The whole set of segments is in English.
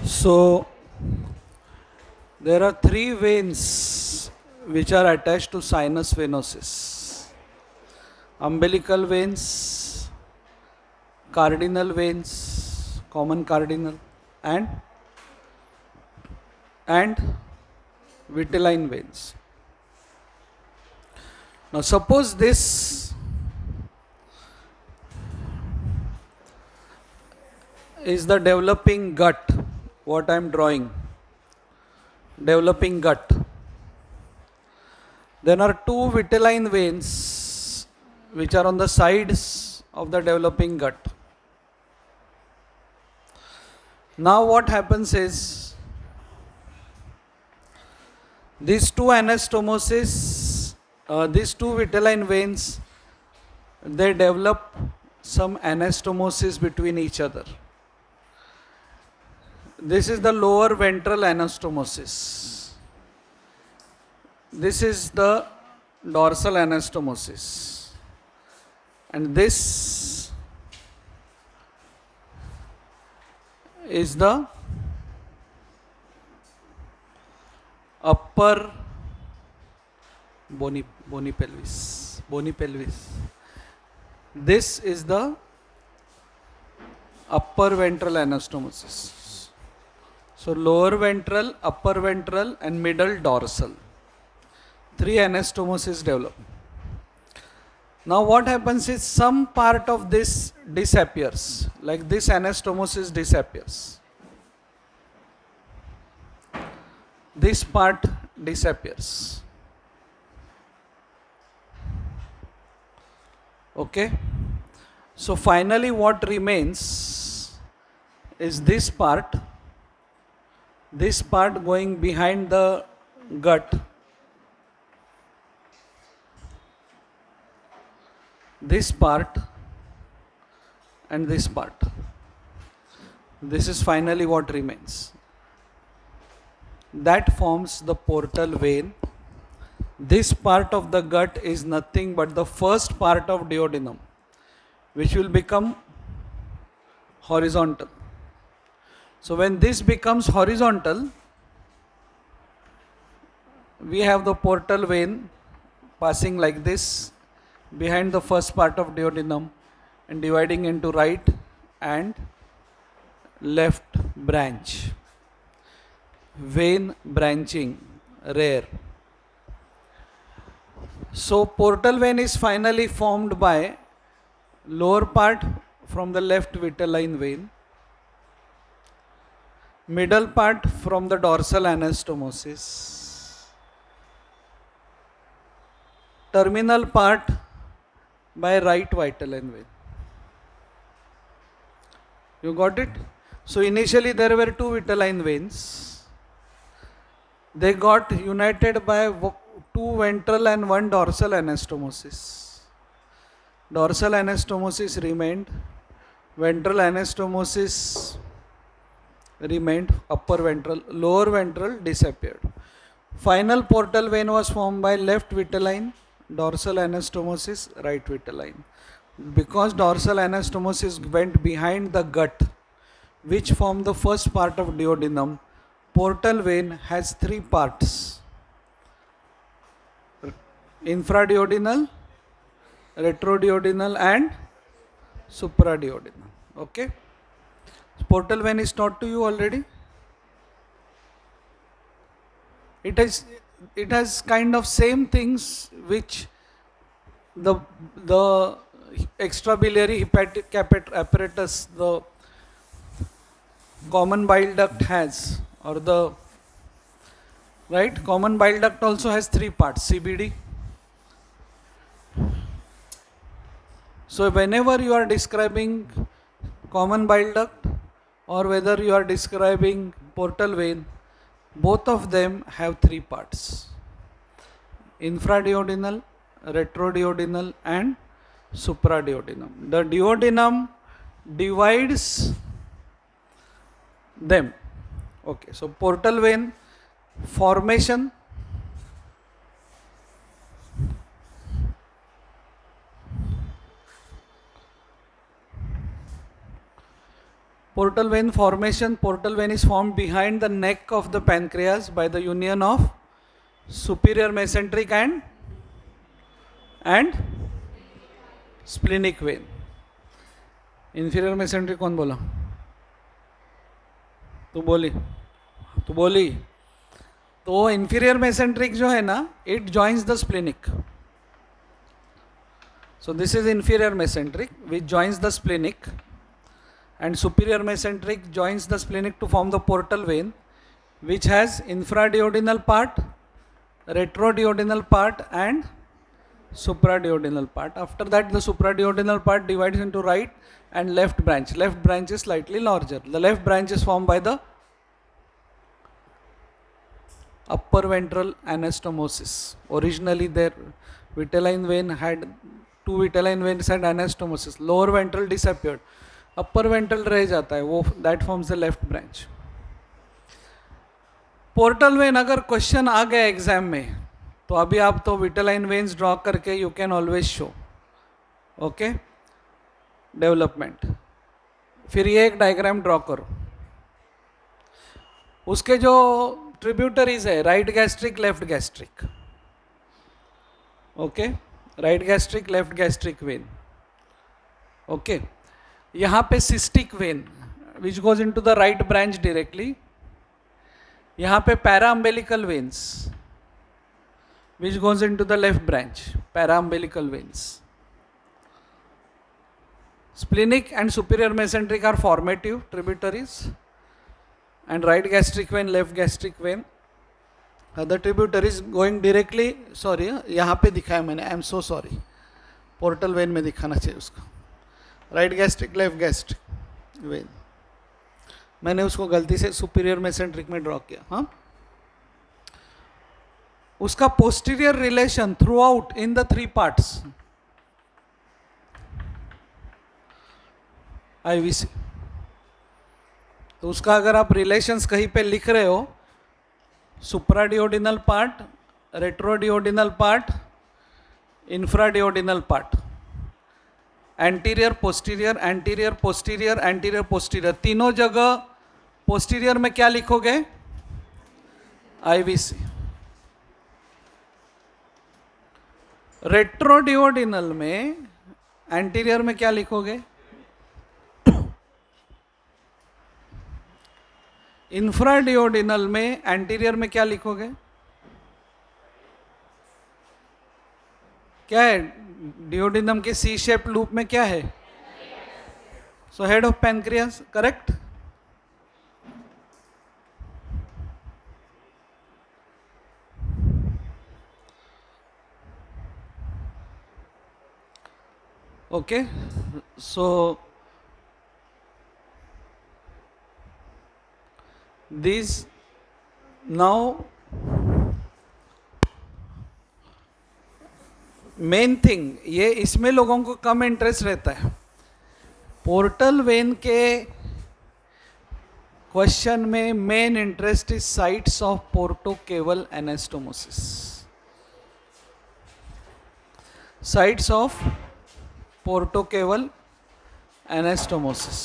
So there are three veins which are attached to sinus venosus: umbilical veins, cardinal veins, common cardinal, and and vitelline veins. Now suppose this is the developing gut, what I am drawing, developing gut. There are two vitelline veins which are on the sides of the developing gut. Now what happens is, these two anastomosis, these two vitelline veins, they develop some anastomosis between each other. This is the lower ventral anastomosis. This is the dorsal anastomosis. And this is the upper bony pelvis. This is the upper ventral anastomosis. So lower ventral, upper ventral and middle dorsal. Three anastomosis develop. Now what happens is, some part of this disappears, like this anastomosis disappears. This part disappears. Okay. So finally what remains is this part going behind the gut, this part and this part. This is finally what remains. That forms the portal vein. This part of the gut is nothing but the first part of duodenum, which will become horizontal. So when this becomes horizontal, we have the portal vein passing like this behind the first part of duodenum and dividing into right and left branch. Vein branching, rare. So portal vein is finally formed by lower part from the left vitelline vein, middle part from the dorsal anastomosis, terminal part by right vitelline vein. You got it? So initially there were two vitelline veins. They got united by two ventral and one dorsal anastomosis. Dorsal anastomosis remained, ventral anastomosis remained, upper ventral, lower ventral disappeared. Final portal vein was formed by left vitelline, dorsal anastomosis, right vitelline. Because dorsal anastomosis went behind the gut, which formed the first part of duodenum, portal vein has three parts: infraduodenal, retroduodenal and supraduodenal. Okay? Portal vein is taught to you already. It has kind of same things which the extrabiliary hepatic apparatus, the common bile duct has, or the right common bile duct also has three parts: CBD. So whenever you are describing common bile duct or whether you are describing portal vein, both of them have three parts: infraduodenal, retroduodenal and supraduodenum. The duodenum divides them. Okay, so portal vein formation, portal vein formation. Portal vein is formed behind the neck of the pancreas by the union of superior mesenteric and splenic vein. Inferior mesenteric कौन बोला? तू बोली. तो inferior mesenteric जो है ना, it joins the splenic. So this is inferior mesenteric which joins the splenic, and superior mesenteric joins the splenic to form the portal vein, which has infraduodenal part, retroduodenal part and supraduodenal part. After that, the supraduodenal part divides into right and left branch. Left branch is slightly larger. The left branch is formed by the upper ventral anastomosis. Originally, their vitelline vein had two vitelline veins had anastomosis. Lower ventral disappeared. Upper ventral रह जाता है वो, that forms the left branch. Portal vein अगर question आ गया exam में, तो अभी आप तो विटेलाइन वेन्स ड्रॉ करके you can always show. Okay, development. फिर ये एक डायग्राम ड्रॉ करो. उसके जो ट्रिब्यूटरीज है, right gastric, left gastric. Okay, right gastric, left gastric when. Okay, यहाँ पे cystic when which goes into the right branch directly. यहाँ पे para umbilical veins which goes into the left branch, paraumbilical veins. Splenic and superior mesenteric are formative tributaries, and right gastric vein, left gastric vein. Other tributaries going directly, sorry, यहाँ पे दिखाया मैंने, I am so sorry. Portal vein में दिखाना चाहिए उसको. Right gastric, left gastric vein. मैंने उसको गलती से superior mesenteric में ड्रॉ किया. हाँ, उसका posterior relation through out in the three parts IVC. तो उसका अगर आप रिलेशंस कहीं पे लिख रहे हो, supraduodenal part, retroduodenal part, infraduodenal part, anterior posterior, anterior posterior, anterior posterior, तीनों जगह पोस्टीरियर में क्या लिखोगे? आईवीसी. रेट्रोडियोडिनल में, एंटीरियर में क्या लिखोगे? इंफ्राडियोडिनल में, एंटीरियर में क्या लिखोगे? क्या है डियोडिनम के सी शेप लूप में? क्या है? So head of pancreas, correct. Okay, so these now main thing, ये इसमें लोगों को कम इंटरेस्ट रहता है. पोर्टल वेन के क्वेश्चन में main interest is sites of portocaval anastomosis. Sites of portocaval anastomosis.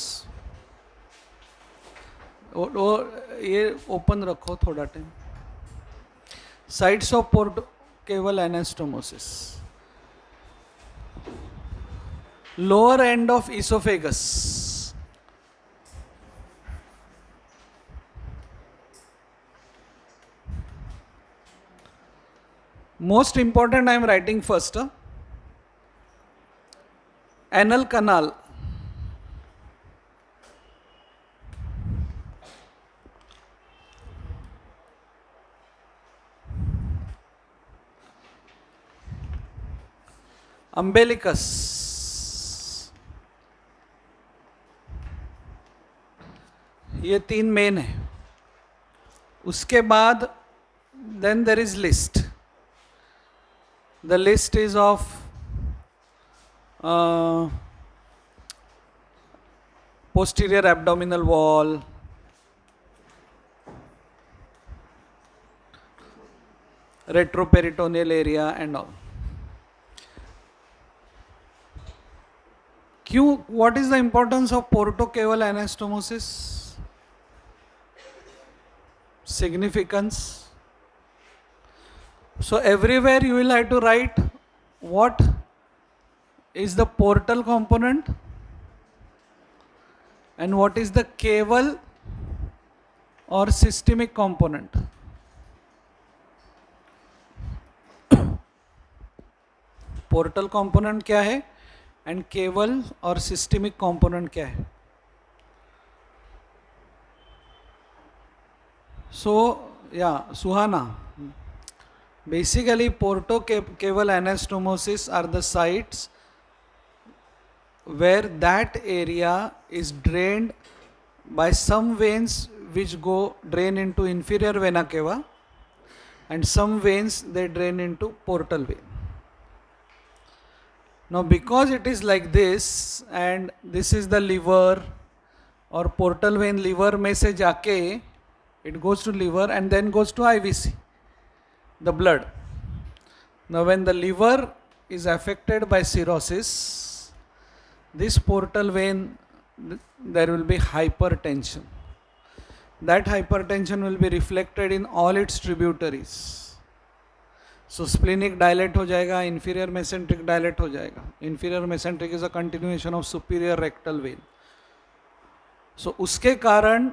वो ये ओपन रखो थोड़ा time. Sites of portocaval anastomosis. Lower end of oesophagus. Most important I am writing first. Anal canal. Umbilicus. ये तीन main है. उसके बाद then there is list. The list is of posterior abdominal wall, retroperitoneal area and all. क्यों, what is the importance of portocaval anastomosis? Significance. So everywhere you will have to write what is the portal component and what is the caval or systemic component. Portal component क्या है and केवल और systemic component क्या है. सो या सुहाना, basically portocaval anastomosis are the sites where that area is drained by some veins which go drain into inferior vena cava and some veins they drain into portal vein. Now because it is like this and this is the liver or portal vein, liver में से जाके it goes to liver and then goes to IVC, the blood. Now when the liver is affected by cirrhosis, this portal vein, there will be hypertension. That hypertension will be reflected in all its tributaries. So splenic dilate हो जाएगा, inferior mesenteric dilate हो जाएगा. Inferior mesenteric is a continuation of superior rectal vein. So उसके कारण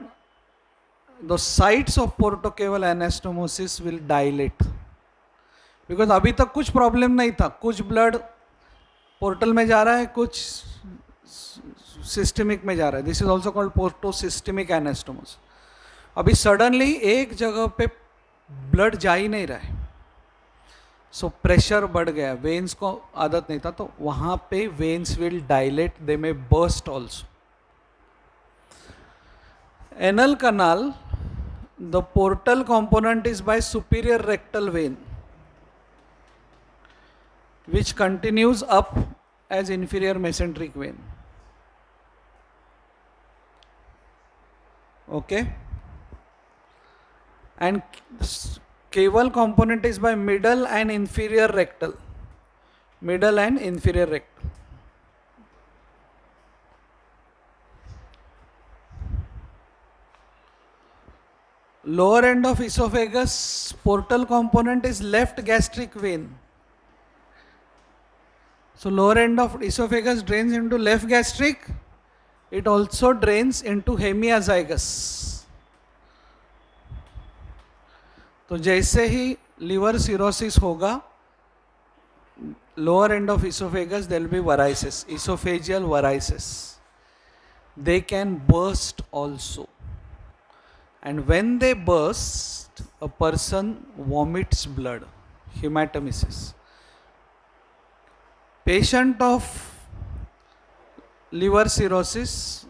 the sites of portocaval anastomosis will dilate. Because अभी तक कुछ problem नहीं था, कुछ ब्लड पोर्टल में जा रहा है, कुछ सिस्टमिक में जा रहा है. This is also called portosystemic anastomosis. अभी सडनली एक जगह पे ब्लड जा ही नहीं रहा है, सो प्रेशर बढ़ गया, वेन्स को आदत नहीं था, तो वहां पे veins will dilate, they may burst also. Anal canal, the portal component is by superior rectal vein which continues up as inferior mesenteric vein. Okay, and caval component is by middle and inferior rectal, middle and inferior rectal. Lower end of esophagus, portal component is left gastric vein. So lower end of esophagus drains into left gastric, it also drains into hemiazygous. तो जैसे ही liver cirrhosis होगा, lower end of esophagus there will be varices, esophageal varices. They can burst also. And when they burst, a person vomits blood, hematemesis. Patient of liver cirrhosis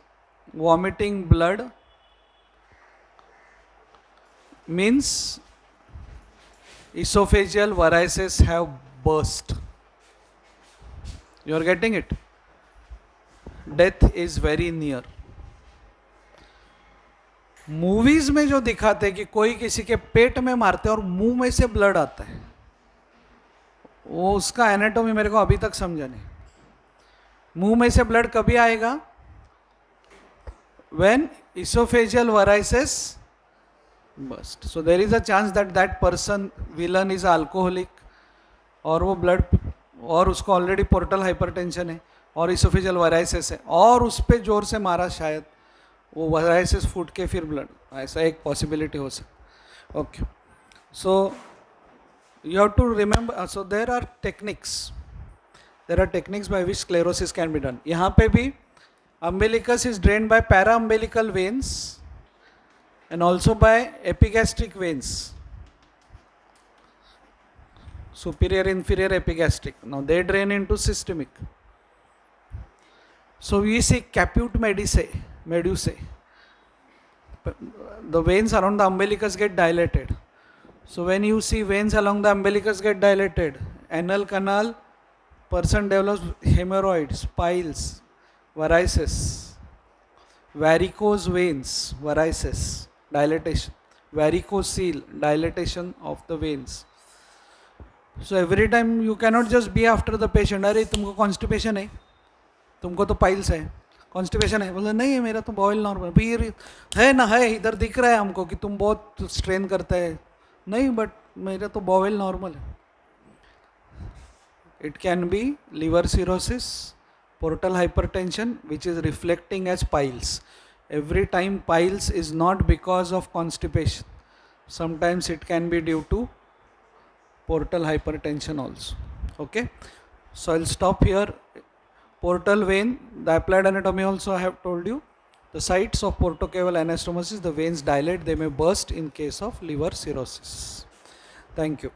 vomiting blood means esophageal varices have burst. You are getting it? Death is very near. Movies में जो दिखाते हैं कि कोई किसी के पेट में मारते हैं और मुंह में से ब्लड आता है, वो उसका एनाटॉमी मेरे को अभी तक समझा नहीं. मुंह में से ब्लड कभी आएगा? When esophageal varices burst. So there is a chance that that person, villain is alcoholic, और वो ब्लड, और उसको ऑलरेडी पोर्टल हाइपरटेंशन है और esophageal varices है और उस पर जोर से मारा, शायद वो वायरसेस फूट के फिर ब्लड, ऐसा एक पॉसिबिलिटी हो सकता. Okay, so you have to remember, so there are techniques by which sclerosis can be done. यहाँ पे भी umbilicus is drained by para umbilical veins and also by epigastric veins, superior inferior epigastric. Now they drain into systemic. So we see caput medusae. The veins around the umbilicus get dilated. So when you see veins along the umbilicus get dilated, anal canal, person develops hemorrhoids, piles, varices, varicose veins, varices, dilatation, varicocele, dilatation of the veins. So every time you cannot just be after the patient, अरे तुमको constipation है, तुमको तो piles है, constipation है, बोले नहीं मेरा तो बॉयल नॉर्मल, फिर है ना, है इधर दिख रहा है हमको कि तुम बहुत स्ट्रेन करते हैं, नहीं बट मेरा तो बॉयल नॉर्मल है. It can be liver cirrhosis, portal hypertension, which is reflecting as piles. Every time piles is not because of constipation. Sometimes it can be due to portal hypertension also. Okay. So I'll stop here. Portal vein, the applied anatomy also I have told you. The sites of portocaval anastomosis, the veins dilate, they may burst in case of liver cirrhosis. Thank you.